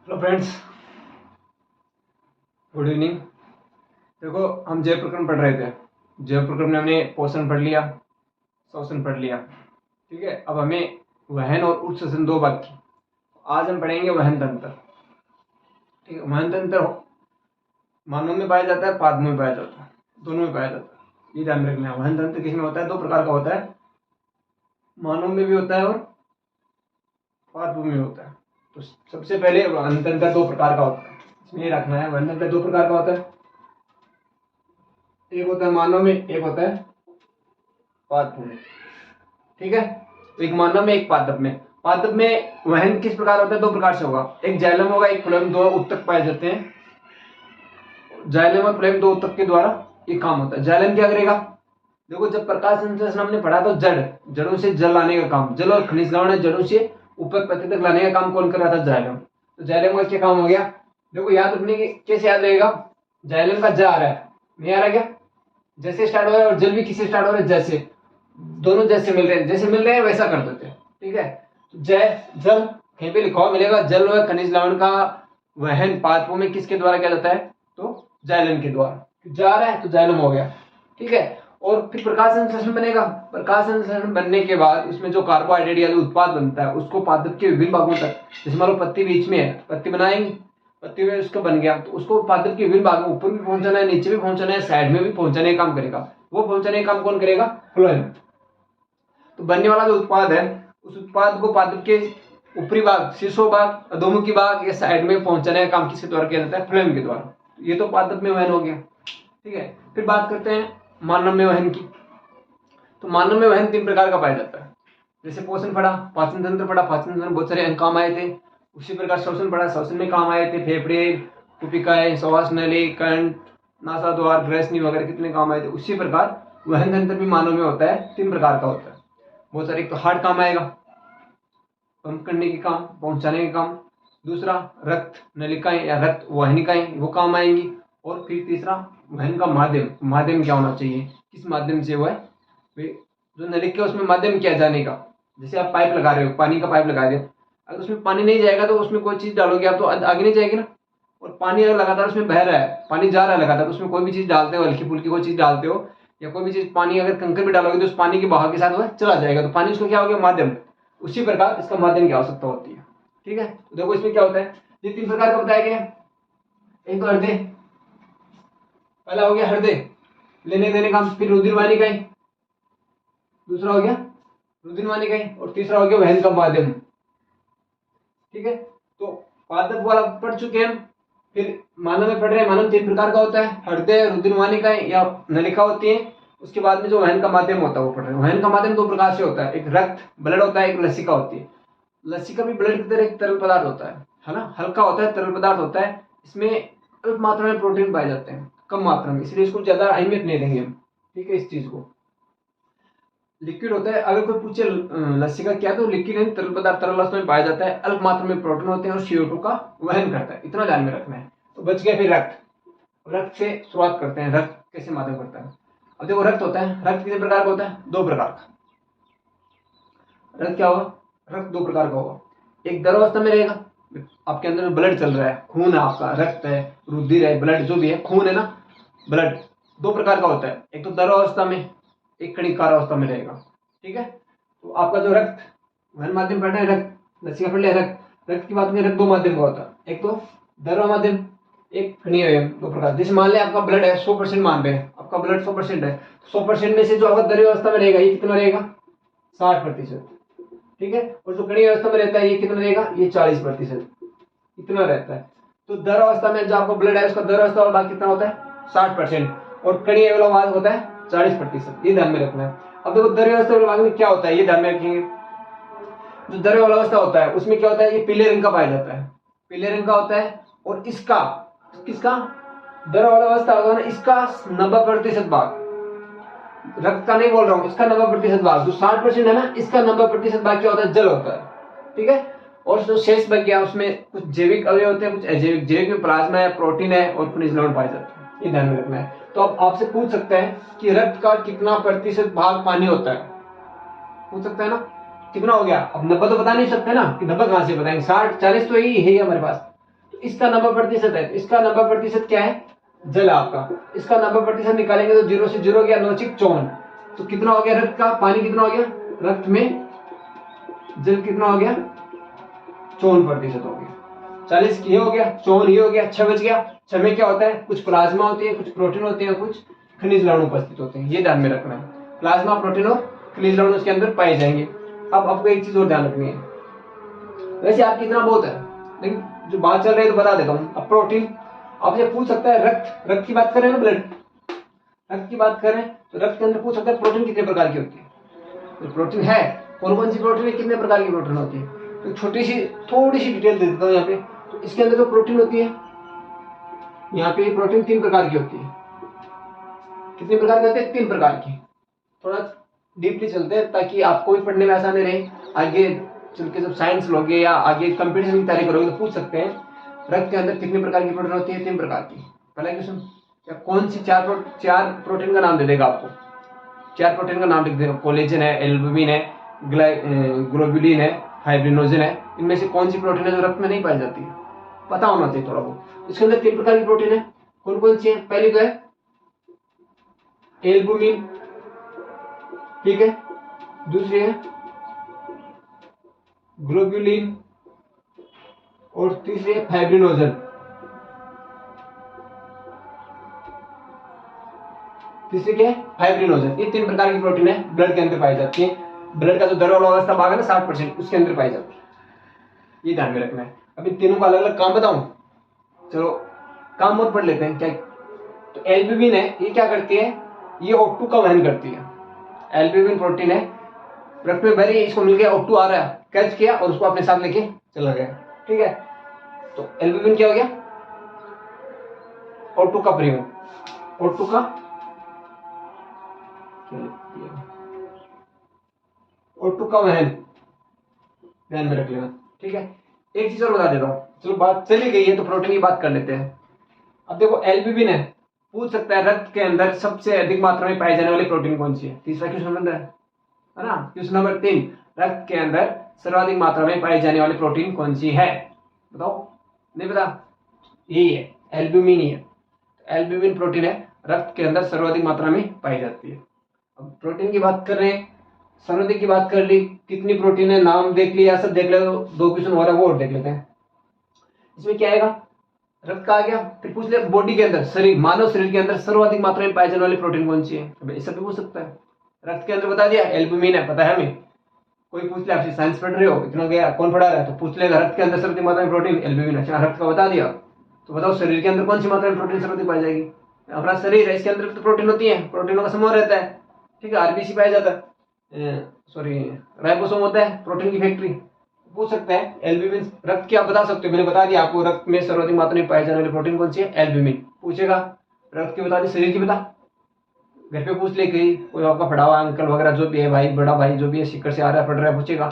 Hello friends, good evening. देखो, हम जय प्रकरण पढ़ रहे थे। जय प्रकरण में हमने पोषण पढ़ लिया, शोषण पढ़ लिया। ठीक है, अब हमें वहन और उत्सर्जन दो बाकी। आज हम पढ़ेंगे वहन तंत्र। ठीक है, वहन तंत्र मानव में पाया जाता है, पादपों में पाया जाता है, दोनों में पाया जाता है। ये ध्यान में रखना है। वहन तंत्र किसमें होता है? दो प्रकार का होता है, मानव में भी होता है और पादपों में होता है। तो सबसे पहले वहन तंत्र दो प्रकार का होता है, इसमें ये रखना है। वहन तंत्र दो प्रकार का होता है, एक होता है मानव में, एक होता है पादप में। ठीक है, तो एक मानव में, एक पादप में। पादप में वहन किस प्रकार होता है? दो प्रकार से होगा, एक जाइलम होगा, एक फ्लोएम। दो उत्तक पाए जाते हैं। जाइलम और फ्लोएम दो उत्तक के द्वारा ये काम होता है। जाइलम क्या करेगा? देखो, जब प्रकाश संश्लेषण हमने पढ़ा तो जड़ों से जल लाने का काम, जल और खनिज लवण जड़ों से ऊपर पत्ते तक लाने का काम कौन कर रहा था? जाइलम। तो जाइलम का क्या काम हो गया? देखो, याद रखने की कैसे याद रहेगा? जाइलम का जा आ रहा है, नहीं आ रहा क्या? जैसे स्टार्ट हो रहा है, और जल भी किससे स्टार्ट हो रहा है? जैसे। दोनों जैसे मिल रहे हैं, जैसे मिल रहे हैं वैसा कर देते हैं। ठीक है, तो जय जल कहीं पे लिखा हुआ मिलेगा। जल व खनिज लवण का वहन पादपों में किसके द्वारा किया जाता है? तो जाइलम के द्वारा। जा रहा है तो जाइलम हो गया। ठीक है, और फिर प्रकाश संश्लेषण बनेगा। प्रकाश संश्लेषण बनने के बाद उसमें जो कार्बोहाइड्रेट या जो उत्पाद बनता है उसको पादप के विभिन्न भागों तक, जैसे मान लो पत्ती बीच में है, पत्ती बनाएंगे, पत्ती में उसका बन गया तो उसको पादप के विभिन्न भागों, ऊपर भी पहुंचाना है, नीचे भी पहुंचाना है, साइड में भी पहुंचाने का काम करेगा। वो पहुंचाने का काम कौन करेगा? फ्लोएम। तो बनने वाला जो उत्पाद है, उस उत्पाद को पादप के ऊपरी भाग, शीर्षो भाग, अधोमुखी भाग या साइड में पहुंचाने का काम किसके द्वारा किया जाता है? फ्लोएम के द्वारा। ये तो पादप में वहन हो गया। ठीक है, फिर बात करते हैं मानव में वहन की। तो मानव में वहन तीन प्रकार का पाया जाता है। जैसे पोषण पढ़ा, पाचन तंत्र पढ़ा, पाचन तंत्र में बहुत सारे अंग काम आए थे। उसी प्रकार श्वसन पढ़ा, श्वसन में काम आए थे फेफड़े, कुपिकाएं, श्वास नली, कंठ, नासाद्वार, ग्रसनी वगैरह कितने काम आए थे। उसी प्रकार वहन तंत्र भी मानव में होता है, तीन प्रकार का होता है। बहुत सारे, एक तो हार्ट काम आएगा, पंप करने के काम, पहुंचाने के काम। दूसरा रक्त नलिकाएं या रक्त वाहिनिकाएं, वो काम आएंगी। और फिर तीसरा वहन का माध्यम। माध्यम क्या होना चाहिए, किस माध्यम से वो है जो नलिका उसमें माध्यम किया जाने का। जैसे आप पाइप लगा रहे हो, पानी का पाइप लगा दिया, अगर उसमें पानी नहीं जाएगा तो उसमें कोई चीज डालोगे आप तो आगे नहीं जाएगी ना। और पानी अगर लगातार उसमें बह रहा है, पानी जा रहा है लगातार, उसमें कोई भी चीज डालते हो, हल्की फुल्की कोई चीज डालते हो या कोई भी चीज, पानी अगर कंकर भी डालोगे तो उस पानी के बहाव के साथ वह चला जाएगा, तो पानी उसका क्या हो गया? माध्यम। उसी प्रकार इसका माध्यम की आवश्यकता होती है। ठीक है, तो देखो इसमें क्या होता है, ये तीन प्रकार का बताया गया। एक तो हृदय, पहला हो गया हृदय, लेने देने का। फिर रुधिर वाहिनिकाएं, दूसरा हो गया रुधिर वाहिनिकाएं, और तीसरा हो गया वहन का माध्यम। ठीक है, तो पादप वाला पढ़ चुके हैं हम। फिर मानव में पढ़ रहे हैं। मानव तीन प्रकार का होता है, हृदय, रुधिर वाहिनिकाएं या नलिका होती है। उसके बाद में जो वहन का माध्यम होता है वो पढ़ रहे हैं। वहन का माध्यम दो प्रकार से होता है, एक रक्त ब्लड होता है, एक लसिका होती है। लसिका भी ब्लड की तरह एक तरल पदार्थ होता है ना, हल्का होता है, तरल पदार्थ होता है। इसमें अल्प मात्रा में प्रोटीन पाए जाते हैं, कम मात्रा में, इसलिए इसको ज्यादा अहमियत नहीं देंगे हम। ठीक है, इस चीज को लिक्विड होता है। अगर कोई पूछे लस्सी का क्या, तो लिक्विड है, तरल पदार्थ, तरल अवस्था में पाया जाता है, अल्प मात्रा में प्रोटीन होते हैं और CO2 का वहन करता है। इतना ध्यान में रखना है। तो बच गया फिर रक्त। रक्त से शुरुआत करते हैं, रक्त कैसे माध्यम करता है। अब देखो, रक्त होता है, रक्त कितने प्रकार का होता है? दो प्रकार का। रक्त क्या होगा? रक्त दो प्रकार का होगा। एक द्रव अवस्था में रहेगा, आपके अंदर ब्लड चल रहा है, खून है आपका, रक्त है, रुधिर है, ब्लड जो भी है, खून है ना, ब्लड दो प्रकार का होता है। एक तो द्रव अवस्था में, एक कणिकार अवस्था में रहेगा। ठीक है, तो आपका जो रक्त वहन माध्यम पढ़ना है, रक्त लसिका पढ़ लिया। रक्त, रक्त की बात में रक्त दो माध्यम का होता है, एक तो द्रव माध्यम, एक कणीय। दो प्रकार। जैसे मान लिया आपका ब्लड है 100%, मान रहे हैं आपका ब्लड 100% है, 100% में से जो आपका द्रव्य अवस्था में रहेगा ये कितना रहेगा? 60%। ठीक है, और जो कणीय अवस्था में रहता है ये कितना रहेगा? ये 40%। इतना रहता है। तो द्रव अवस्था में जो आपका ब्लड है उसका द्रव अवस्था वाला भाग कितना होता है? 60%। और कणीय वाला भाग होता है 40%। ये ध्यान में रखना है। अब देखो, द्रव्य अवस्था वाले भाग में क्या होता है ये ध्यान में रखेंगे। जो द्रव्य वाला अवस्था होता है उसमें क्या होता है? ये पीले रंग का पाया जाता है, पीले रंग का होता है। और इसका, किसका? द्रव्य वाला अवस्था होता है ना, इसका 90% भाग, रक्त का नहीं बोल रहा हूं, इसका 90% भाग, जो 60% है ना, इसका 90% भाग क्या होता है? जल होता है। ठीक है, और जो शेष बच गया उसमें कुछ जैविक अवयव होते हैं, कुछ अजैविक। जैविक में प्लाज्मा है, प्रोटीन है और खनिज लवण पाए जाते हैं। ये ध्यान में रखना है। तो अब आपसे पूछ सकते हैं कि रक्त का कितना प्रतिशत भाग पानी होता है? पूछ सकता है ना, कितना हो गया? अब 90 तो बता नहीं सकते ना, कि 90 कहां से बताएंगे? 60 40 तो यही है हमारे पास। इसका 90% है, इसका 90% क्या है, जल आपका। इसका 90% निकालेंगे तो 0 से 0 गया, 9 6 54। तो कितना हो गया रक्त का, पानी कितना हो गया, रक्त में जल कितना हो गया, 54% हो गया। 40 ये हो गया, 54 ये हो गया, 6 बच गया। 6 में क्या होता है, कुछ प्लाज्मा होती है, कुछ प्रोटीन होते हैं, कुछ खनिज लवण उपस्थित होते हैं, ये ध्यान में रखना है। प्लाज्मा, प्रोटीन और खनिज लवण उसके अंदर पाए जाएंगे। अब आपको एक चीज और ध्यान रखनी है, वैसे आपकी इतना बहुत है, लेकिन जो बात चल रही है तो बता देता हूँ। अब प्रोटीन आपसे पूछ सकता है, रक्त की बात करें ना, ब्लड रक्त की बात करें तो रक्त के अंदर पूछ सकता है प्रोटीन कितने प्रकार की होती है। तो प्रोटीन है, कौन कौन सी प्रोटीन है, कितने प्रकार की प्रोटीन होती है, तो छोटी सी थोड़ी सी डिटेल दे देता हूँ यहाँ पे। तो इसके अंदर जो प्रोटीन होती है, यहाँ पे प्रोटीन 3 प्रकार की होती है। कितने प्रकार की होती है, 3 प्रकार की। थोड़ा डीपली चलते हैं ताकि आपको भी पढ़ने में आसानी रहे। आगे चल के जब साइंस लोगे या आगे कंपटीशन की तैयारी करोगे तो पूछ सकते हैं रक्त के अंदर कितने प्रकार की प्रोटीन होती है, 3 प्रकार की। पहला क्वेश्चन, या कौन सी चार प्रोटीन का नाम दे देगा आपको, 4 प्रोटीन का नाम लिख देगा। कोलेजन है, एल्बुमिन है, ग्लोबुलिन है, फाइब्रिनोजन है। इनमें से कौन सी प्रोटीन है जो रक्त में नहीं पाई जाती है, पता होना चाहिए थोड़ा बहुत। इसके अंदर 3 प्रकार की प्रोटीन है, कौन कौन सी है। पहली तो है एल्बुमिन, ठीक है। दूसरी है ग्लोबुलिन और तीसरी है फाइब्रिनोजन। तीसरी क्या है, फाइब्रिनोजन। ये 3 प्रकार की प्रोटीन है, ब्लड के अंदर पाई जाती है। ब्लड का जो द्रव अवस्था भाग है ना 60%, उसके अंदर पाई जाती है, ये ध्यान में रखना है। अभी तीनों का अलग अलग काम बताऊं, चलो काम और पढ़ लेते हैं क्या। तो एल्ब्यूमिन है, ये क्या करती है, ये O2 का वहन करती है। एल्ब्यूमिन प्रोटीन है, रक्त में भरी, इसको मिल गया O2 आ रहा है, कैच किया और उसको अपने साथ लेके चला गया, ठीक है। तो एल्ब्यूमिन क्या हो गया, O2 का प्रयोग, O2 का O2 का वहन, ध्यान में रख लेना, ठीक है। एक चीज और बता देता हूँ, चलो बात चली गई है तो प्रोटीन की बात कर लेते हैं। अब देखो एल्ब्यूमिन है, पूछ सकता है रक्त के अंदर सबसे अधिक मात्रा में पाई जाने वाली प्रोटीन कौन सी है। तीसरा क्वेश्चन बन रहा है ना। क्वेश्चन नंबर 3, रक्त के अंदर सर्वाधिक मात्रा में पाई जाने वाली प्रोटीन कौन सी है, बताओ। नहीं पता, यही है, एल्ब्यूमिन ही है। एल्ब्यूमिन प्रोटीन है, रक्त के अंदर सर्वाधिक मात्रा में पाई जाती है। अब प्रोटीन की बात कर रहे हैं, सर्वाधिक की बात कर ली, कितनी प्रोटीन है नाम देख लिया, सब देख ले, तो 2 क्वेश्चन हो रहा है वो और देख लेते हैं। इसमें क्या आएगा, रक्त का आ गया, फिर पूछ ले बॉडी के अंदर, शरीर, मानव शरीर के अंदर सर्वाधिक मात्रा में पाई जाने वाली प्रोटीन कौन सी है, ऐसा भी पूछ सकता है। रक्त के अंदर बता दिया एल्ब्यूमिन है, पता है हमें। कोई पूछ ले, आपसे साइंस पढ़ रहे हो, इतना गया कौन पढ़ा रहा है, तो पूछ लेगा रक्त के अंदर सर्वाधिक मात्रा में प्रोटीन एल्ब्यूमिन, अच्छा रक्त का बता दिया, तो बताओ शरीर के अंदर कौन सी मात्रा में प्रोटीन सर्वाधिक पाई जाएगी। अपना शरीर है, इसके अंदर तो प्रोटीन होती है, प्रोटीनों का समूह रहता है, ठीक है। आरबीसी पाया जाता है, सॉरी राइबोसोम होता है, प्रोटीन की फैक्ट्री। पूछ सकते हैं एल्ब्यूमिन, रक्त की आप बता सकते हो, मैंने बता दिया आपको, रक्त में सर्वाधिक मात्रा में पाई जाने वाली प्रोटीन कौन सी है, एल्ब्यूमिन। पूछेगा रक्त की बता दी, शरीर की बता, घर पे पूछ ले, कोई आपका पढ़ा हुआ अंकल वगैरह जो भी है, भाई बड़ा भाई जो भी है, सीकर से आ रहा है, पढ़ रहा है, पूछेगा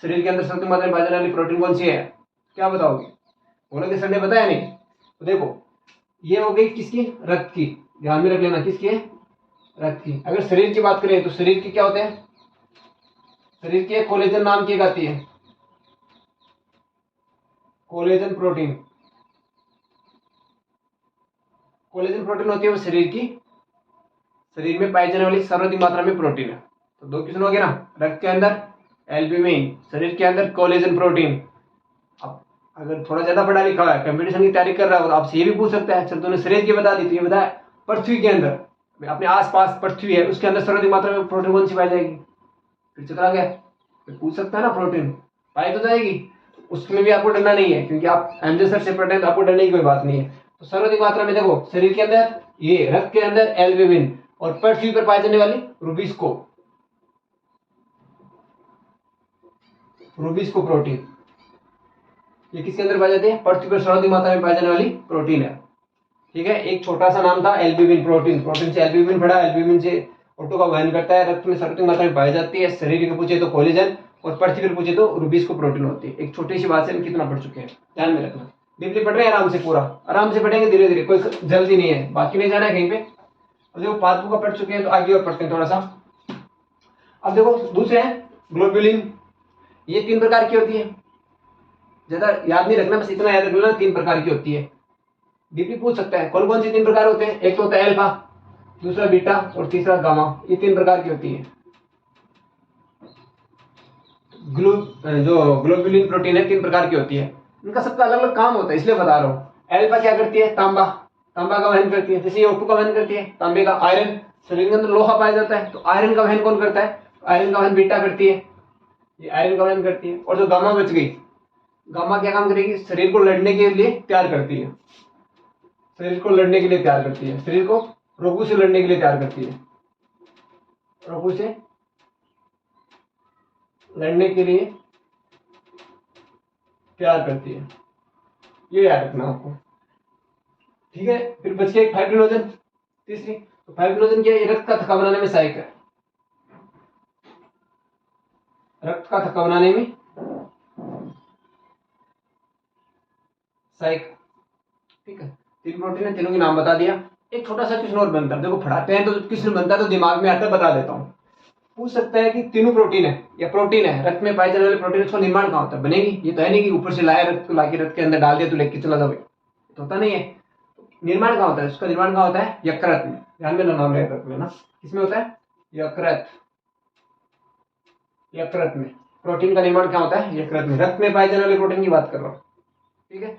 शरीर के अंदर सर्वाधिक मात्रा में पाई जाने वाली प्रोटीन कौन सी है, क्या बताओगे, बोलोगे सर ने बताया नहीं। तो देखो ये हो गई किसकी, रक्त की, ध्यान में रख लेना, किसकी है, रक्त की। अगर शरीर की बात करें तो शरीर की क्या होते हैं, शरीर की कोलेजन नाम की आती है, कोलेजन प्रोटीन। कोलेजन प्रोटीन होती है वो शरीर की, शरीर में पाई जाने वाली सर्वाधिक मात्रा में प्रोटीन है। तो 2 क्वेश्चन हो गया ना, रक्त के अंदर एल्ब्यूमिन, शरीर के अंदर कोलेजन प्रोटीन। अब अगर थोड़ा ज्यादा पढ़ा लिखा है, कंपटीशन की तैयारी कर रहा हो, तो आपसे ये भी पूछ सकता है, चल तूने शरीर की बता दी, तो ये बताया पृथ्वी के अंदर, अपने आसपास पृथ्वी है, उसके अंदर सर्वाधिक मात्रा में प्रोटीन कौन सी पाई जाएगी, फिर चला गया, फिर पूछ सकता है ना, प्रोटीन पाई तो जाएगी, उसमें भी आपको डरना नहीं है, क्योंकि आप एमजे सर से पढ़े हैं तो आपको डरने की कोई बात नहीं है। तो सर्वाधिक मात्रा में देखो शरीर के अंदर ये, रक्त के अंदर एल्ब्यूमिन, और पृथ्वी पर पाई जाने वाली रूबिस्को, रूबिस्को प्रोटीन, ये किसके अंदर पाई जाती है, पृथ्वी पर सर्वाधिक मात्रा में पाई जाने वाली प्रोटीन है, ठीक है। एक छोटा सा नाम था एल्ब्यूमिन प्रोटीन, प्रोटीन से एल्ब्यूमिन पढ़ा, एल्ब्यूमिन से O2 का वहन करता है, रक्त में सर्वाधिक मात्रा में पाई जाती है, शरीर के पूछे तो कोलेजन, और पृथ्वी पर पूछे तो रूबिस्को प्रोटीन होती है। एक छोटी सी बात से हम कितना पढ़ चुके हैं, ध्यान में रखना। डीपली पढ़ रहे हैं, आराम से, पूरा आराम से पढ़ेंगे, धीरे धीरे, कोई जल्दी नहीं है, बाकी नहीं जाना है कहीं पे। अब देखो पार्ट 2 का पढ़ चुके हैं तो आगे और पढ़ते हैं थोड़ा सा। अब देखो दूसरे हैं ग्लोबुलिन, ये 3 प्रकार की होती है, ज्यादा याद नहीं रखना, बस इतना याद रख लेना 3 प्रकार की होती है। बीपी पूछ सकता है कौन कौन सी 3 प्रकार होते हैं, एक तो होता है अल्फा, दूसरा बीटा और तीसरा गामा। ये 3 प्रकार की होती है। ग्लू जो ग्लोबुलिन प्रोटीन है 3 प्रकार की होती है, इनका सबका अलग अलग काम होता है, इसलिए बता रहा हूँ। अल्फा क्या करती है, तांबा, तांबा का वहन करती है, जैसे ये O2 का वहन करती है, तांबे का। आयरन, शरीर के अंदर लोहा पाया जाता है, तो आयरन का वहन कौन करता है, आयरन का वहन बीटा करती है, ये आयरन का वहन करती है। और जो गामा बच गई, गामा क्या काम करेगी, शरीर को लड़ने के लिए तैयार करती है, शरीर को लड़ने के लिए तैयार करती है, शरीर को रोगों से लड़ने के लिए तैयार करती है, रोगों से लड़ने के लिए तैयार करती है, ये याद रखना आपको, ठीक है। फिर बच गया एक फाइब्रिनोजन, तीसरी। तो फाइब्रिनोजन क्या है, रक्त का थक्का बनाने में सहायक है, रक्त का थक्का बनाने में सहायक, ठीक है। 3 प्रोटीन है, तीनों के नाम बता दिया। एक छोटा सा क्वेश्चन और बनता है, देखो पढ़ाते हैं तो क्वेश्चन बनता है तो दिमाग में आता है, बता देता हूँ। पूछ सकता है कि तीनों प्रोटीन है या प्रोटीन है, रक्त में पाए जाने वाले प्रोटीन, उसका निर्माण कहाँ होता है, बनेगी? ये तो है नहीं कि ऊपर से लाया रक्त को, लाके रक्त के अंदर डाल दिया तो लेके चला जाओ, तो होता नहीं है। निर्माण कहाँ होता है, उसका निर्माण कहाँ होता है, यकृत में। ध्यान में नाम रख लेना, किसमें होता है, यकृत, यकृत में। प्रोटीन का निर्माण क्या होता है, यकृत में। रक्त में पाए जाने वाले प्रोटीन की बात कर रहा हूँ, ठीक है।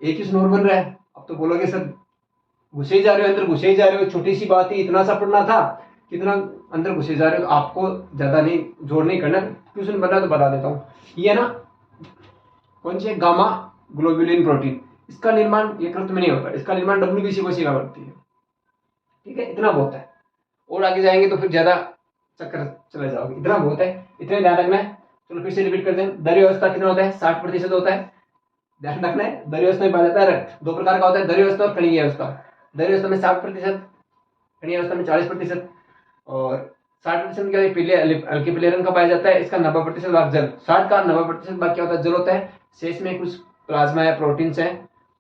एक ही स्नोर बन रहा है, अब तो बोलोगे सर घुसे ही जा रहे हो अंदर, घुसे ही जा रहे हो, छोटी सी बात ही इतना सा पढ़ना था, कितना अंदर घुसे जा रहे हो। तो आपको ज्यादा नहीं जोर नहीं करना, ट्यूशन बना तो बता देता हूँ। ये ना कौन सी, गामा ग्लोबुलिन प्रोटीन, इसका निर्माण यकृत में नहीं होता, इसका निर्माण WBC कोशिका करती है, ठीक है। इतना बहुत है, और आगे जाएंगे तो फिर ज्यादा चक्कर चले जाओगे, इतना बहुत है, इतना ध्यान रखना है। चलो फिर से रिपीट करते हैं। दर व्यवस्था कितना होता है, 60% होता है, ध्यान रखना है। दर व्यवस्था में पाया जाता है रक्त, 2 प्रकार का होता है, दर व्यवस्था और कणीय व्यवस्था। दर व्यवस्था में 60%, कणीय व्यवस्था में 40%। और 60% क्या पीले हल्के पीले रंग का पाया जाता है, इसका 90% भाग जल, 60 का 90% भाग क्या होता है, जल होता है। शेष में कुछ प्लाज्मा या प्रोटीन है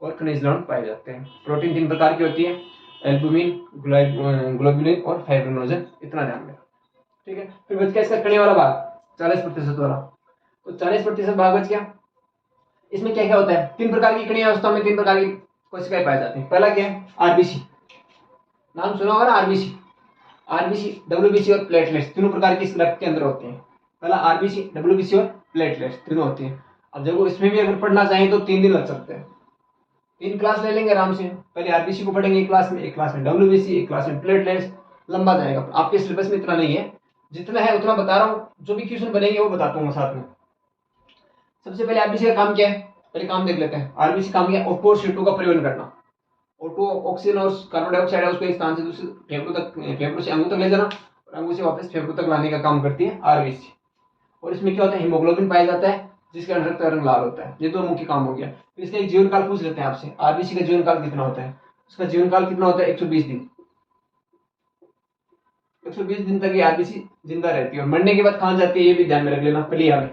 और खनिज लवण पाए जाते हैं। प्रोटीन 3 प्रकार की होती है, एल्बुमिन, ग्लोबुलिन और फाइब्रिनोजन, इतना ध्यान में, ठीक है। फिर बच गया इसका कणीय वाला भाग, 40% वाला, तो 40% भाग बच गया। इसमें क्या क्या होता है, 3 प्रकार की कणीय अवस्था में 3 प्रकार की कोशिकाएं पाई जाती हैं। पहला क्या है, आरबीसी, नाम सुना होगा ना, आरबीसी। आरबीसी, डब्ल्यूबीसी और प्लेटलेट्स, तीनों प्रकार की इस रक्त के अंदर होते हैं। पहला आरबीसी, डब्ल्यूबीसी और प्लेटलेट्स तीनों होती हैं। अब जब इसमें भी अगर पढ़ना चाहें तो 3 दिन लग सकते हैं, 3 क्लास ले लेंगे आराम से। पहले आरबीसी को पढ़ेंगे एक क्लास में डब्ल्यूबीसी, एक क्लास में प्लेटलेट्स, लंबा जाएगा। आपके सिलेबस में इतना नहीं है, जितना है उतना बता रहा हूँ, जो भी क्वेश्चन बनेंगे वो बताता हूँ साथ में। सबसे पहले आरबीसी का काम क्या है, पहले काम देख लेते हैं। आरबीसी काम क्या है, O2 और CO2 का परिवहन करना। O2 ऑक्सीजन और कार्बन डाइऑक्साइड है, उसको एक स्थान से दूसरे फेफड़ों से अंगों तक ले जाना और अंगों से वापस फेफड़ों तक लाने का काम करती है आरबीसी। और इसमें क्या होता है, हीमोग्लोबिन पाया जाता है, जिसके अंदर रक्त का रंग लाल होता है। ये 2 मुख्य काम हो गया। तो इसका एक जीवन काल पूछ लेते हैं आपसे, आरबीसी का जीवन काल कितना होता है। उसका जीवन काल कितना होता है, 120 दिन। 120 दिन तक ये आरबीसी जिंदा रहती है। और मरने के बाद कहाँ जाती है, ये भी ध्यान में रख लेना, प्लिया में।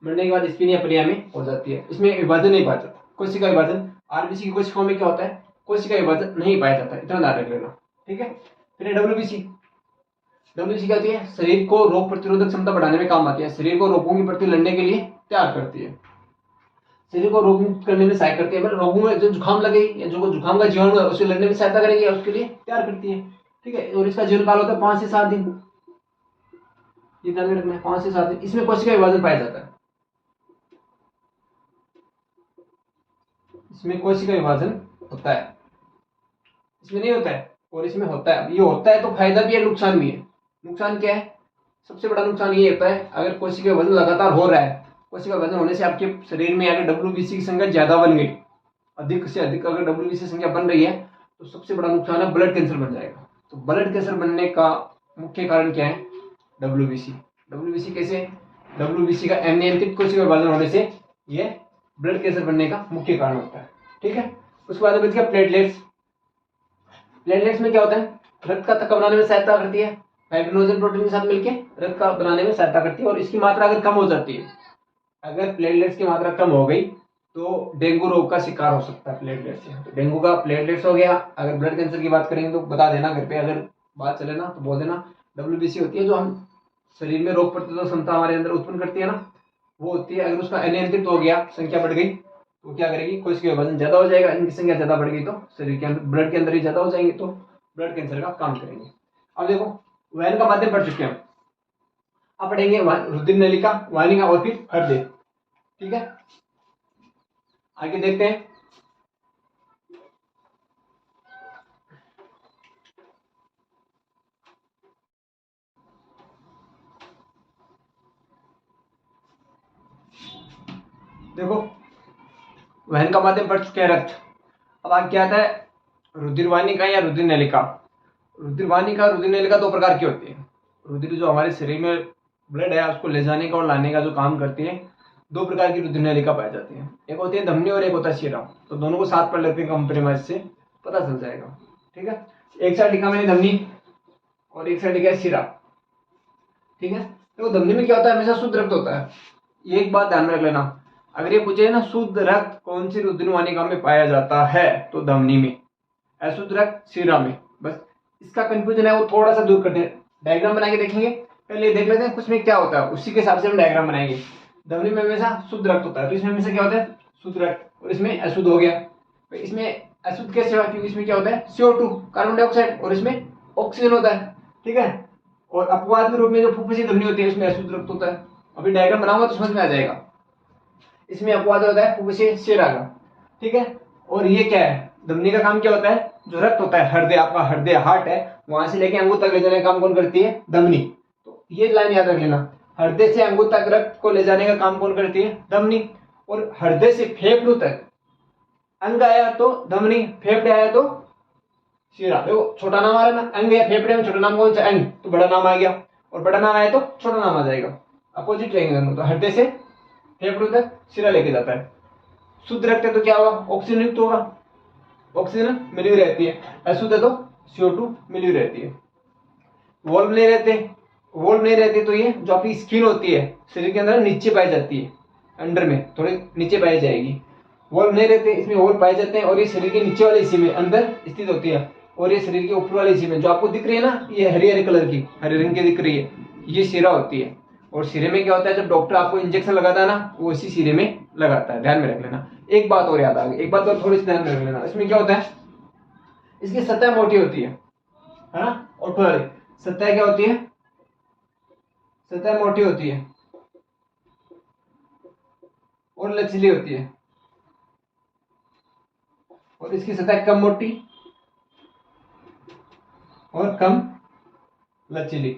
मरने के बाद स्पिन या प्लिया में हो जाती है। इसमें विभाजन नहीं पाया जाता, कोशिका विभाजन। आरबीसी की कोशिकाओं में क्या होता है, कोशिका विभाजन नहीं पाया जाता, इतना ध्यान रख लेना, ठीक है। फिर डब्ल्यूबीसी, डब्ल्यूबीसी क्या होती है, शरीर को रोग प्रतिरोधक क्षमता बढ़ाने में काम आती है, शरीर को रोगों के प्रति लड़ने के लिए तैयार करती है, शरीर को रोग मुक्त करने में सहायता करती है। मतलब रोगों में जो जुकाम लगे या जो जुकाम का जीवाणु है उसे लड़ने में सहायता करेगी, उसके लिए तैयार करती है, ठीक है। और इसका जीवन काल होता है 5 से 7 दिन, ये ध्यान में रखना है, 5 से 7 दिन। इसमें कोशिका विभाजन पाया जाता है, इसमें कोशिका विभाजन होता है, इसमें नहीं होता है और इसमें होता है। ये होता है तो फायदा भी है, नुकसान भी है। नुकसान क्या है, सबसे बड़ा नुकसान ये होता है अगर कोशिका वजन लगातार हो रहा है, कोशिका वजन होने से आपके शरीर में अगर डब्ल्यूबीसी की संख्या ज्यादा बन गई, अधिक से अधिक अगर डब्ल्यूबीसी संख्या बन रही है, तो सबसे बड़ा नुकसान है ब्लड कैंसर बन जाएगा। तो ब्लड कैंसर बनने का मुख्य कारण क्या है, डब्ल्यूबीसी। डब्ल्यूबीसी कैसे, डब्ल्यूबीसी का अनियंत्रित कोशिका विभाजन होने से यह ब्लड कैंसर बनने का मुख्य कारण होता है, ठीक है। उसके बाद बच गया प्लेटलेट्स। प्लेटलेट्स में क्या होता है, रक्त का थक्का बनाने में सहायता करती है, फाइब्रिनोजन प्रोटीन के साथ मिलकर रक्त का बनाने में सहायता करती है। और इसकी मात्रा अगर कम हो जाती है, अगर प्लेटलेट्स की मात्रा कम हो गई तो डेंगू रोग का शिकार हो सकता है प्लेटलेट से। तो डेंगू का प्लेटलेट्स हो गया। अगर ब्लड कैंसर की बात करेंगे तो बता देना घर पे, अगर बात चले ना तो बोल देना। डब्ल्यूबीसी होती है जो हम शरीर में रोग प्रतिरोधक क्षमता हमारे अंदर उत्पन्न करती है ना, वो होती है, अगर उसका अनियंत्रित हो गया, संख्या बढ़ गई, तो क्या करेगी, कोई इसके वजन ज्यादा हो जाएगा, इनकी संख्या ज्यादा बढ़ गई तो शरीर के अंदर, ब्लड के अंदर ही ज्यादा हो जाएंगे, तो ब्लड कैंसर का काम करेंगे। अब देखो वहन का माध्यम पढ़ चुके हैं, अब पढ़ेंगे रुधिर नलिका, वाहिनी और फिर हृदय। ठीक है, आगे देखते हैं। देखो वहन का माध्यम पढ़ चुके हैं रक्त। अब आगे क्या आता है, रुधिर वाहिनी या रुधिर नलिका। रुधिर वाहिनी रुधिर नलिका दो प्रकार की होती है। रुधिर जो हमारे शरीर में ब्लड है उसको ले जाने का और लाने का जो काम करती है, दो प्रकार की रुधिर नलिका पाई जाती है, एक होती है धमनी और एक होता है शिरा। तो दोनों को साथ पढ़ लेते हैं कंप्रोमाइज से, पता चल जाएगा। ठीक है, एक साइड लिखा मैंने धमनी और एक साइड लिखा है शिरा। ठीक है, तो धमनी में क्या होता है, हमेशा शुद्ध रक्त होता है। ये एक बात ध्यान में रख लेना, अगर ये पूछे ना शुद्ध रक्त कौन सी रुधिर वाहिनी में पाया जाता है, तो धमनी में, अशुद्ध रक्त शिरा में। बस इसका कंफ्यूजन है वो थोड़ा सा दूर करते हैं, डायग्राम बना के देखेंगे। पहले देख लेते हैं कुछ में क्या होता है, उसी के हिसाब से हम डायग्राम बनाएंगे। धमनी में हमेशा शुद्ध रक्त होता है, तो इसमें हमेशा क्या होता है, शुद्ध रक्त, और इसमें अशुद्ध हो गया। तो इसमें अशुद्ध कैसे हुआ, क्योंकि इसमें क्या होता है CO2 कार्बन डाइऑक्साइड, और इसमें ऑक्सीजन होता है। ठीक है, और अपवाद के रूप में जो फुफ्फुसी धमनी होती है उसमें अशुद्ध रक्त होता है। अभी डायग्राम बनाऊंगा तो समझ में आ जाएगा। इसमें अपवाद होता है फुफ्फुसी शिरा का। ठीक है, और ये क्या है, धमनी का काम क्या होता है, जो रक्त होता है, हृदय, आपका हृदय हार्ट है, वहां से लेके अंगूर तक ले जाने का काम कौन करती है, धमनी। तो ये लाइन याद रख लेना, हृदय से अंगूर तक रक्त को ले जाने का काम कौन करती है, धमनी। और हृदय से फेफड़ों तक अंग आया तो धमनी, फेफड़े आया तो शिरा। देखो छोटा नाम आ रहा है ना, अंग या फेफड़े में छोटा नाम कौन सा, अंग, तो बड़ा नाम आ गया, और बड़ा नाम आया तो छोटा नाम आ जाएगा, अपोजिट रहेंगे दोनों। तो हृदय से फेफड़ों तक शिरा लेके जाता है। शुद्ध रक्त है तो क्या होगा, ऑक्सीजन युक्त होगा, ऑक्सीजन मिली हुई रहती है। अशुद्ध है तो CO2 मिली हुई रहती है। वॉल्व नहीं रहते, वॉल्व नहीं रहते तो ये जो आपकी स्किन होती है शरीर के अंदर नीचे पाई जाती है, अंडर में थोड़ी नीचे पाई जाएगी। वॉल्व नहीं रहते, इसमें वॉल्व पाए जाते हैं, और ये शरीर के नीचे वाले हिस्से में अंदर स्थित होती है, और ये शरीर के ऊपर वाले हिस्से में जो आपको दिख रही है ना, ये हरी हरी कलर की, हरे रंग की दिख रही है, ये शिरा होती है। और सिरे में क्या होता है, जब डॉक्टर आपको इंजेक्शन लगाता है ना, वो इसी सिरे में लगाता है, ध्यान में रख लेना। एक बात और याद आ गई, एक बात और थोड़ी सी ध्यान में रख लेना, इसमें क्या होता है, इसकी सतह मोटी होती है ना, और थोड़ी सतह क्या होती है, सतह मोटी होती है और लचीली होती है, और इसकी सतह कम मोटी और कम लचीली।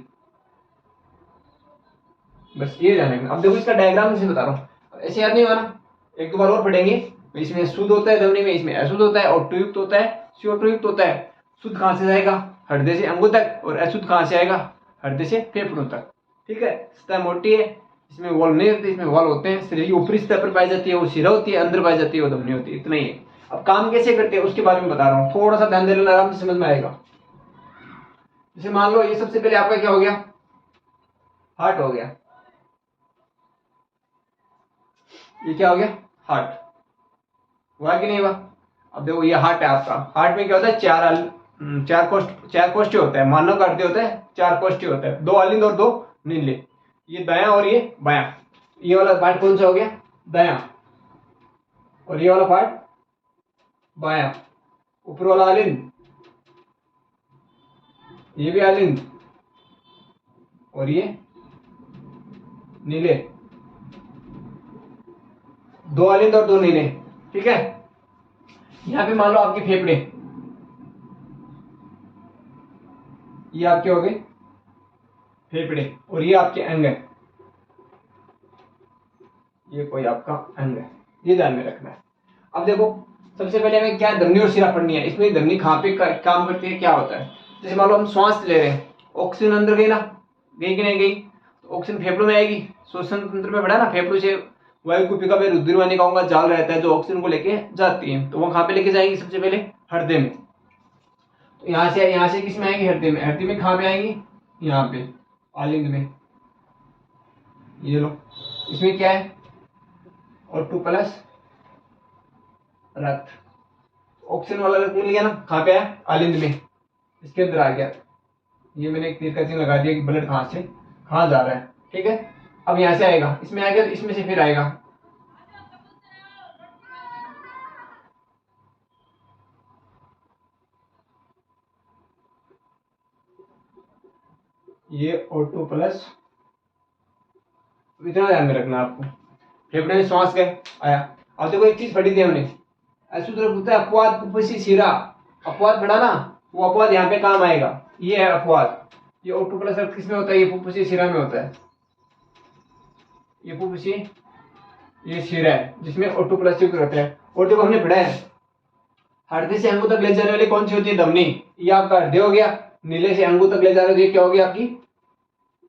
बस ये ध्यान रखना। अब देखो इसका डायग्राम से बता रहा हूँ, ऐसे याद नहीं होगा ना, एक दो बार और पढ़ेंगे। इसमें शुद्ध होता है धमनी में, इसमें अशुद्ध होता है, और युक्त होता है, CO2 युक्त होता है। शुद्ध कहां से जाएगा, हृदय से अंगों तक, और अशुद्ध कहां से आएगा, हृदय से फेफड़ों तक। ठीक है, सतह मोटी है, इसमें वॉल्व नहीं होते, इसमें वॉल्व होते हैं। शरीर की ऊपरी सतह पर पाई जाती है वो शिरा होती है, अंदर पाई जाती है वो धमनी होती है, इतना ही है। अब काम कैसे करते हैं उसके बारे में बता रहा हूँ, थोड़ा सा ध्यान दे लेना, आराम से समझ में आएगा। जैसे मान लो ये सबसे पहले आपका क्या हो गया, हार्ट हो गया, ये क्या हो गया, हार्ट हुआ कि नहीं हुआ। अब देखो ये हार्ट है आपका, हार्ट में क्या होता है, चार कोष्ठी होता है, मानव का हृदय होता है, चार कोष्ठी होता है, दो अलिंद और दो नीले, ये दायां और ये बायां। ये वाला पार्ट कौन सा हो गया, दायां, और ये वाला पार्ट बायां। ऊपर वाला अलिंद, ये भी अलिंद, और ये नीले, दो अलिंद और दो नीले। ठीक है, यहां पे मान लो आपके फेफड़े, ये आपके हो गए फेफड़े, और ये आपके अंग है, ये कोई आपका अंग है, ये ध्यान में रखना है। अब देखो सबसे पहले हमें क्या धमनी और शिरा पढ़नी है, इसमें धमनी कहाँ पे काम करती है, क्या होता है। जैसे मान लो हम श्वास ले रहे हैं, ऑक्सीजन अंदर गई ना, गई कि नहीं गई, तो ऑक्सीजन फेफड़ों में आएगी, श्वसन तंत्र में बढ़ा ना, फेफड़ों से वायु कुपिका में रुधिर वाहिनिकाओं का जाल रहता है जो ऑक्सीजन को लेके जाती है, तो वो कहाँ पे लेके जाएंगी, सबसे पहले हृदय में। तो यहाँ से किस में आएंगी, हृदय में। हृदय में कहाँ पे आएंगी, यहाँ पे आलिंग में, ये लो, इसमें क्या है, और 2+ रक्त, ऑक्सीजन वाला रक्त मिल गया ना, कहाँ पे आया, आलिंद में, इसके अंदर आ गया। ये मैंने एक तीर का चिन्ह लगा दिया कि ब्लड कहाँ से कहाँ जा रहा है। ठीक है, अब यहाँ से आएगा, इसमें आएगा तो इसमें से फिर आएगा। ये O2 प्लस, इतना ध्यान में रखना आपको। फेफड़े में श्वास गए, आया। अब देखो एक चीज पढ़ी थी हमने, ऐसे तो होता है अपवाद कुपोषी शिरा, अपवाद पढ़ा ना, वो अपवाद यहाँ पे काम आएगा। ये है अपवाद, ये O2 प्लस रक्त किसमें होता है? ये कुपोषी शिरा में होता है। ये कुपोषी, ये शिरा है जिसमें O2 प्लस युक्त रहता है। O2 को हमने पढ़ा है, हृदय से अंगों तक ले जाने वाली कौन सी होती है? धमनी। ये आपका हृदय हो गया, नीले से अंगों तक ले जा रहे हो, ये क्या हो गया? आपकी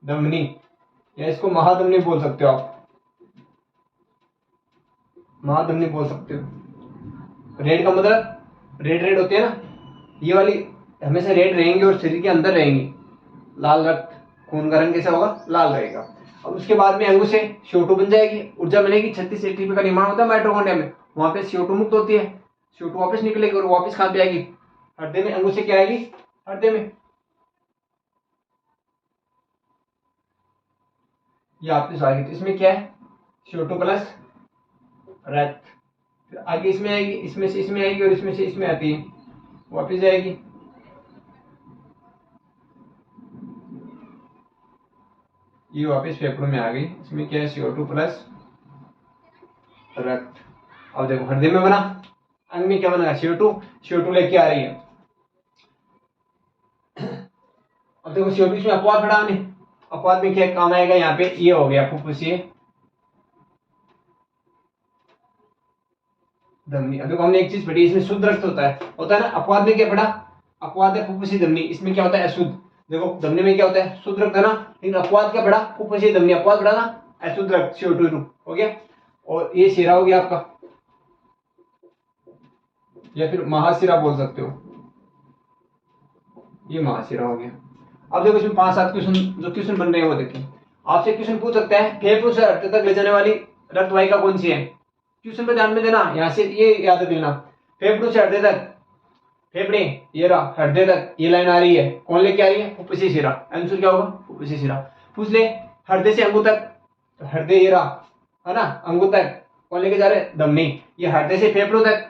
धमनी, या इसको महाधमनी बोल सकते हो आप, महाधमनी बोल सकते हो। रेड का मतलब रेड रेड होती है ना, ये वाली हमेशा रेड रहेंगी और शरीर के अंदर रहेंगी। लाल रक्त, खून का रंग कैसा होगा? लाल रहेगा। और उसके बाद में अंगों से CO2 बन जाएगी, ऊर्जा मिलेगी। 36 एटीपी का निर्माण होता है माइटोकॉन्ड्रिया में, वहां पे CO2 मुक्त होती है, CO2 वापस निकलेगी और वापस कहाँ पे आएगी? हृदय में। अंगों से क्या आएगी? हृदय में। ये आपकी स्वागत। इसमें क्या है? CO2 प्लस रक्त, फिर आगे इसमें आएगी, इसमें से इसमें आएगी और इसमें से इसमें आती है, वापिस जाएगी। ये वापस फेफड़ों में आ गई। इसमें क्या है? CO2 प्लस रक्त। अब देखो हृदय में बना, अंग में क्या बना? CO2 लेके आ रही है। अब देखो CO2 इसमें अपवाद पढ़ा हमने, अपवाद में क्या काम आएगा? यहाँ पे ये हो गया फुफ्फुसीय धमनी। अब देखो हमने एक चीज पढ़ी, इसमें शुद्ध रक्त होता है ना। अपवाद में क्या पढ़ा? अपवाद है फुफ्फुसीय धमनी, इसमें क्या होता है? अशुद्ध। देखो धमनी में क्या होता है? शुद्ध रक्त है ना, लेकिन अपवाद क्या पढ़ा? फुफ्फुसीय धमनी, अपवाद पढ़ा ना, अशुद्ध रक्त CO2 हो गया। और ये शिरा हो गया आपका, या फिर महाशिरा बोल सकते हो, ये महाशिरा हो गया। अब देखो इसमें 5-7 क्वेश्चन जो क्वेश्चन बन रहे हैं वो देखिए। आपसे क्वेश्चन पूछ सकता है फेफड़ों से हृदय तक ले जाने वाली रक्त वाहिका कौन सी है? क्वेश्चन पे ध्यान में देना, यहाँ से ये याद रख लेना, फेफड़ों से हृदय तक, फेफड़े ये रहा, हृदय तक ये लाइन आ रही है, कौन लेके आ रही है? फुफ्फुसीय शिरा। आंसर क्या होगा? फुफ्फुसीय शिरा। पूछ ले हृदय से अंगों तक, तो हृदय ये रहा है ना, अंगों तक कौन लेके जा रहे हैं? धमनी। ये हृदय से फेफड़ों तक,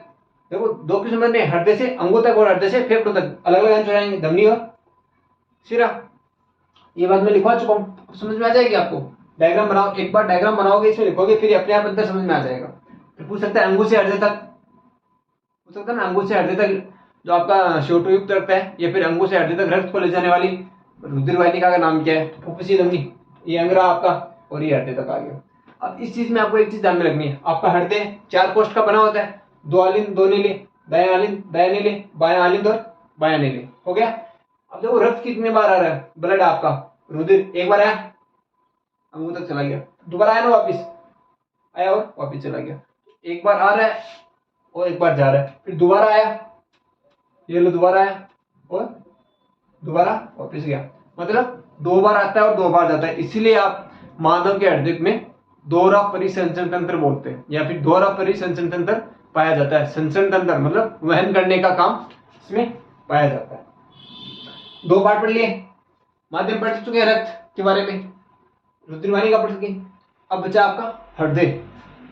देखो 2 क्वेश्चन बन रहे हैं, हृदय से अंगों तक और हृदय से फेफड़ों तक, अलग अलग आंसर आएंगे, धमनी और शिरा। ये बात मैं लिखवा चुका हूँ, समझ में आ जाएगी आपको। डायग्राम बनाओ, एक बार डायग्राम बनाओगे, इसमें लिखोगे, फिर अपने आप अंदर समझ में आ जाएगा। फिर पूछ सकता है अंगों से हृदय तक, पूछ सकता है ना, अंगों से हृदय तक जो आपका CO2 युक्त रक्त है, या फिर अंगों से हृदय तक रक्त को ले जाने वाली रुधिर वाहिका का नाम क्या है? फुफ्फुसीय धमनी। ये अंग रहा आपका, और ये हृदय तक आ गया। अब इस चीज में आपको एक चीज ध्यान में रखनी है, आपका हृदय 4 कोष्ठ का बना होता है, 2 आलिंद 2 नीले, दायां आलिंद दायां नीले, बायां आलिंद और बायां नीले, हो गया। अब देखो रक्त कितने बार आ रहा है? ब्लड आपका, रुधिर एक बार आया, अंगों तक चला गया, दोबारा आया ना वापिस, आया और वापिस चला गया। एक बार आ रहा है और एक बार जा रहा है, फिर दोबारा आया, ये लो दोबारा आया और दोबारा वापिस गया। मतलब 2 बार आता है और 2 बार जाता है, इसीलिए आप मानव के हृदय में दोहरा परिसंचरण तंत्र बोलते हैं, या फिर दोहरा परिसंचरण तंत्र पाया जाता है। संचरण तंत्र मतलब वहन करने का काम इसमें पाया जाता है। 2 पार्ट पढ़ लिए, माध्यम पढ़ चुके हैं रक्त के बारे में, रुधिर वाहिका पढ़ चुके। अब बचा आपका हृदय,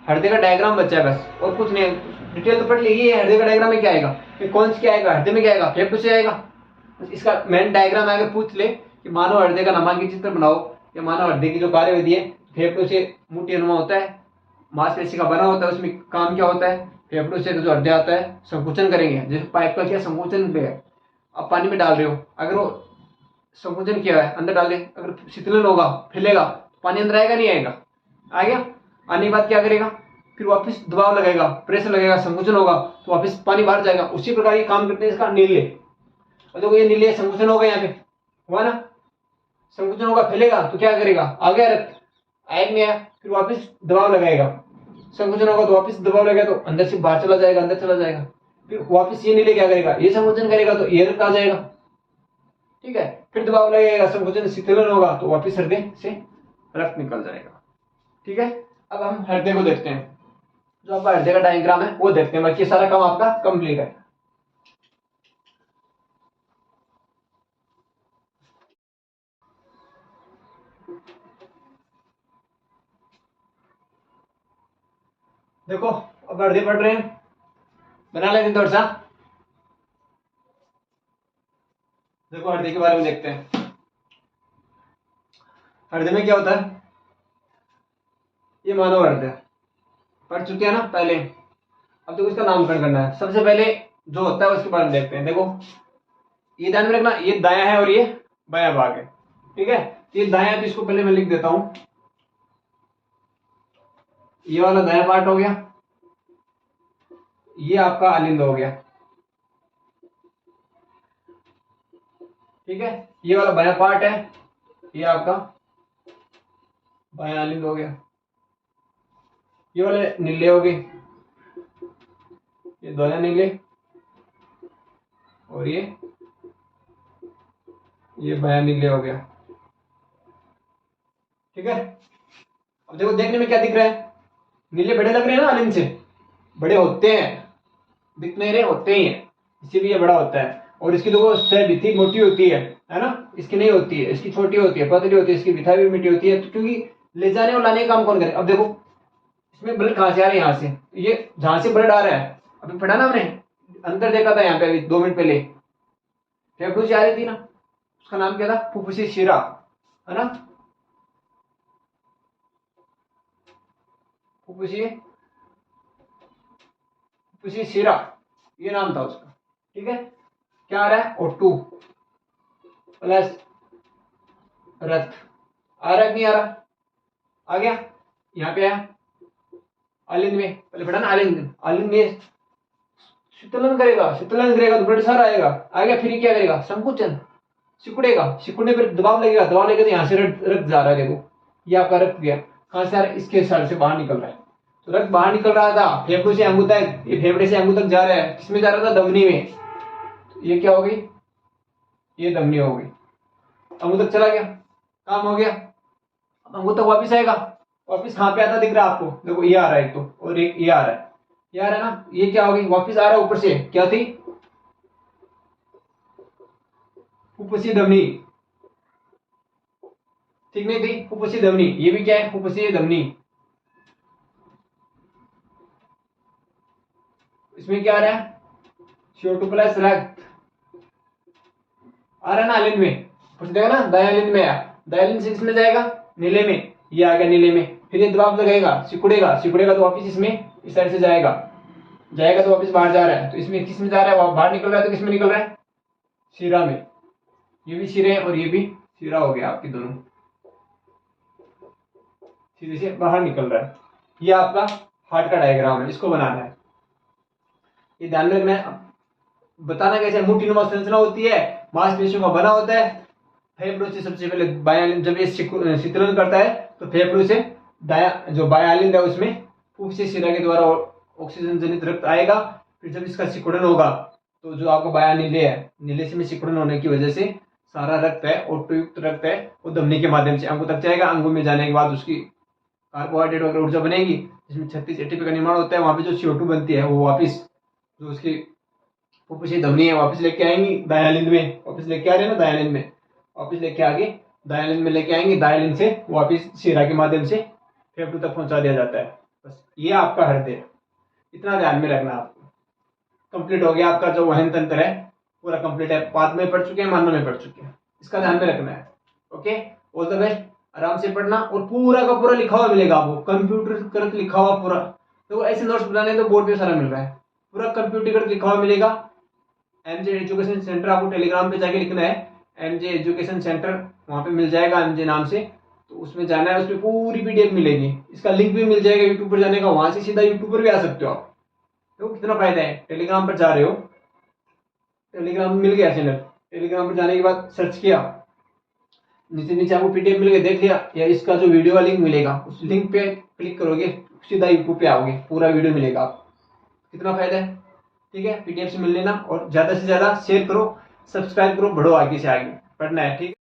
हृदय का डायग्राम बचा है बस, और कुछ नहीं। डिटेल तो पढ़ ली, ये हृदय का डायग्राम में क्या आएगा, फिर कौन सा क्या आएगा? हृदय में क्या आएगा? फेफड़ों से आएगा। इसका मेन डायग्राम अगर पूछ ले कि मानव हृदय का नामांकित चित्र बनाओ, या मानव हृदय की जो कार्यविधि है, फेफड़ों से मुट्ठी अनुमा होता है, मांसपेशी का बना होता है, उसमें काम क्या होता है? फेफड़ों से जो हृदय आता है संकुचन करेंगे, जैसे पाइप का क्या संकुचन पे है, अब पानी में डाल रहे हो, अगर वो संकुचन किया है अंदर डाल दे, अगर शीतलन होगा फैलेगा, पानी अंदर आएगा नहीं आएगा? आ गया। आने के बाद क्या करेगा? फिर वापस दबाव लगेगा, प्रेशर लगेगा, संकुचन होगा, तो वापस पानी बाहर जाएगा। उसी प्रकार ये काम करते हैं इसका नीले। और देखो ये नीले संकुचन होगा, यहाँ पे हुआ ना, संकुचन होगा, फैलेगा, तो क्या करेगा? आ गया रक्त, आया नहीं आया, फिर वापस दबाव लगाएगा, संकुचन होगा तो वापस दबाव लगेगा, तो अंदर से बाहर चला जाएगा, अंदर चला जाएगा, फिर वापस ये नीले क्या करेगा? ये संकुचन करेगा तो ये रक्त आ जाएगा, ठीक है। फिर दबाव लगेगा, संकुचन शीतलन होगा, तो वापस हृदय से रक्त निकल जाएगा, ठीक है। अब हम हृदय को देखते हैं, जो आपका हृदय का डायग्राम है वो देखते हैं, बाकी सारा काम आपका कंप्लीट है। देखो अब हृदय पढ़ रहे हैं, बना लेते हैं थोड़ा सा। देखो हृदय के बारे में देखते हैं। हृदय में क्या होता है, ये मानव हृदय पढ़ चुके हैं ना पहले। अब देखो इसका नामकरण करना है। सबसे पहले जो होता है उसके बारे में देखते हैं। देखो ये ध्यान में रखना, ये दायां है और ये बायां भाग है, ठीक है। ये दायां, तो इसको पहले मैं लिख देता हूं, ये वाला दायां पार्ट हो गया, ये आपका अलिंद हो गया, ठीक है। ये वाला बायां पार्ट है, ये आपका बायां अलिंद हो गया। ये वाले नीले हो गए, ये दायां नीले, और ये बायां नीले हो गया, ठीक है। अब देखो देखने में क्या दिख रहा है, नीले बड़े लग रहे हैं ना अलिंद से, बड़े होते हैं, दिख नहीं रहे, होते ही हैं, इसीलिए बड़ा होता है। और इसकी देखो सतह भित्ति मोटी होती है ना, इसकी नहीं होती है, इसकी छोटी होती है, पतली होती है, इसकी भित्ता भी मोटी होती है। तो क्योंकि ले जाने और लाने का काम कौन करे। अब देखो इसमें ब्लड कहां से आ रहा है, यहाँ से, ये जहां से ब्लड आ रहा है, अभी पढ़ा ना हमने, अंदर देखा था यहाँ पे अभी 2 मिनट पहले, फेफड़ों से आ रही थी ना, उसका नाम क्या था, फुफ्फुसी शिरा, है ना, फुफ्फुसी फुफ्फुसी शिरा, ये नाम था उसका, ठीक है। क्या आ रहा है, O2 प्लस रक्त, आ रहा है नहीं आ रहा, आ गया, यहाँ पे आया अलिंद में, पहले पढ़ा ना अलिंद, अलिंद में शीतलन करेगा, शीतलन करेगा तो ब्लड सारा आएगा, आ गया, फिर क्या करेगा, संकुचन, सिकुड़ेगा, सिकुड़ने पर दबाव लगेगा, दबाव लगेगा तो यहाँ से रक्त जा रहा है। देखो ये आपका रक्त गया, कहां से आ रहा है, इसके साइड से बाहर निकल रहा है। तो रक्त बाहर निकल रहा था फेफड़ों से अंगू तक, ये फेफड़े से अंगू तक जा रहा है, किसमें जा रहा था, धमनी में। तो ये क्या हो गई, ये धमनी हो गई, अंगू तक चला गया, काम हो गया। अब अंगू तक वापिस आएगा, वापिस कहाँ पे आता दिख रहा है आपको, देखो ये आ रहा है एक तो, और एक ये आ रहा है, ये आ रहा है ना, ये क्या होगी, वापिस आ रहा है ऊपर से, क्या थी, फुफ्फुसी धमनी, ठीक नहीं थी, फुफ्फुसी धमनी, ये भी क्या है, फुफ्फुसी धमनी। इसमें क्या आ रहा है, CO2 प्लस रक्त आ रहा है ना अलिंद में, कुछ देखा ना, दयालिंद में आया, दयालिंद से इसमें जाएगा नीले में, ये आ गया नीले में, फिर ये दबाव लगाएगा, सिकुड़ेगा, सिकुड़ेगा तो वापिस इसमें इस साइड से जाएगा, जाएगा तो वापिस बाहर जा रहा है, तो इसमें किस में जा रहा है, बाहर निकल रहा है, तो किस में निकल रहा है, शिरा में। ये भी शिरे और ये भी शिरा हो गया, आपके दोनों सीधे से बाहर निकल रहा है। ये आपका हार्ट का डायग्राम है, इसको बनाना है, ये ध्यान में रखना है। बताना कैसे, मुट्ठीनुमा संरचना होती है, मांसपेशियों का बना होता है, फेफड़ों से सबसे पहले बायां, जब ये शीतलन करता है तो फेफड़ों से दायां जो बायां है उसमें फुफ्फुसी शिरा के द्वारा ऑक्सीजन जनित रक्त आएगा। फिर जब इसका सिकुड़न होगा तो जो आपका बायां नीले है, नीले से में सिकुड़न होने की वजह से सारा रक्त है, ओटयुक्त रक्त है, वो धमनी के माध्यम से अंगों तक जाएगा। अंगों में जाने के बाद उसकी कार्बोहाइड्रेट वगैरह ऊर्जा बनेगी, जिसमें 36 एटीपी का निर्माण होता है। वहां पे जो CO2 बनती है वो वापिस जो उसकी फुफ्फुसी धमनी है वापस लेके आएंगी दायालिंद में, वापस लेके आ रहे हैं ना दायालिंद में, वापस लेके आगे दायालिंद में लेके आएंगे, दायालिंद से वापस शिरा के माध्यम से फेफड़ों तक पहुंचा दिया जाता है। बस ये आपका हृदय, इतना ध्यान में रखना आपको। कंप्लीट हो गया आपका जो वहन तंत्र है, पूरा कंप्लीट है, बाद में पढ़ चुके हैं, मानव में पढ़ चुके हैं, इसका ध्यान में रखना है। ओके, ऑल द बेस्ट, आराम से पढ़ना, और पूरा का पूरा लिखा हुआ मिलेगा आपको, कंप्यूटर कृत लिखा हुआ पूरा। तो ऐसे नोट्स बनाने तो बोर्ड पे सारा मिल रहा है, पूरा कंप्यूटर कृत लिखा हुआ मिलेगा। MJ एजुकेशन सेंटर आपको टेलीग्राम पे जाके लिखना है, MJ एजुकेशन सेंटर, वहां पे मिल जाएगा MJ नाम से, तो उसमें जाना है, उसमें पूरी PDF मिलेगी, इसका लिंक भी मिल जाएगा यूट्यूब पर जाने का, वहां से सीधा यूट्यूब पर भी आ सकते हो आप। तो कितना फायदा है, टेलीग्राम पर जा रहे हो, टेलीग्राम मिल गया चैनल, टेलीग्राम पर जाने के बाद सर्च किया, नीचे नीचे आपको PDF मिल गया, देख लिया, या इसका जो वीडियो का लिंक मिलेगा उस लिंक पे क्लिक करोगे सीधा यूट्यूब पे आओगे, पूरा वीडियो मिलेगा आपको। कितना फायदा है, ठीक है। PDF से मिल लेना, और ज्यादा से ज्यादा शेयर करो, सब्सक्राइब करो, बढ़ो आगे से आगे, पढ़ना है, ठीक है।